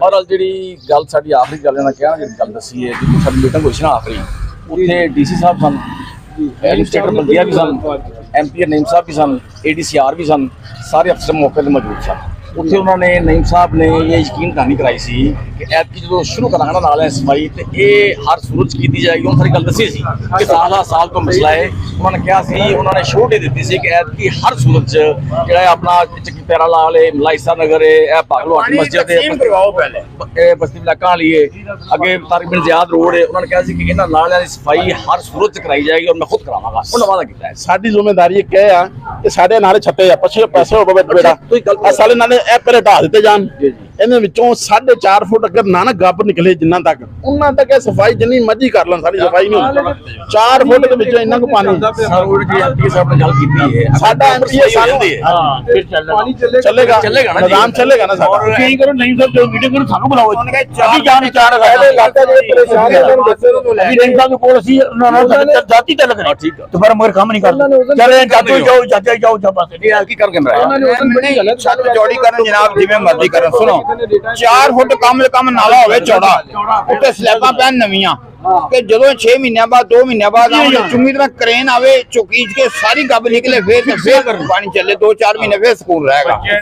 और जी गल साडी आखिरी गल इन्होंने कहा जी गल दसी है जो साडी मीटिंग हुई सी ना आखिरी उत्थे डीसी साहब सन एडमिनिस्ट्रेटर बल्दिया भी सन MP नईम साहब भी सन ADCR भी सन सारे अफसर मौके पर मौजूद सन। उत्थे उन्होंने नईम साहब ने ये यकीन कहानी कराई सी कि ऐतकी जो शुरू करांगा ना नाल सफाई तो ये हर सूरत की जाएगी। उन्होंने सारी गल दसी सी कि साल तो मसला है। उन्होंने कहा सी उन्होंने छूट ही दी सी कि ऐतकी हर सूरत जो अपना चक्की पैरा लाल है मलाइसा नगर है भागलवान मस्जिद है बस्ती इलाका वाली है अगे तारिक बिन ज़ियाद रोड है। उन्होंने कहा कि इन्होंने नालियां की सफाई हर सूरत कराई जाएगी और मैं खुद करावांगा। उन्होंने वादा किया है साडी जिम्मेदारी क्या है कि साडे नाले छत्ते पछे पैसे हो बेटा साले नाले ए पहले ढा दिते जान इन्हें विचों 4.5 फुट अगर ना गब निकले जिन्ना तक उन्ना तक सफाई जिन्नी मर्जी कर लन सारी सफाई नहीं 4 फुट के विचों इन्ना को पानी रोड की MP साहब ने गल कीती है साडा MP सानू चलेगा निजाम चलेगा ना साडा यही करो नहीं सर जो मीटिंग करो सानू बुलाओ अभी जान चार पहले इलाका जे परेशान है अभी रेंज साहब कोल सी ना जाती तल करे ठीक तो पर मगर काम नहीं करता चले जाओ बस ये की कर कैमरा छत चौड़ी करन जनाब जिवें मर्जी करन सुनो 4 फुट कम नाला होवे चौड़ा उत्ते स्लैबां पैन नवीआं कि जो 6 महीने बाद 2 महीने बाद चंगी तरह क्रेन आवे चुकीज के सारी गब निकले फिर पानी चले 2-4 महीने फिर सुकून रहेगा।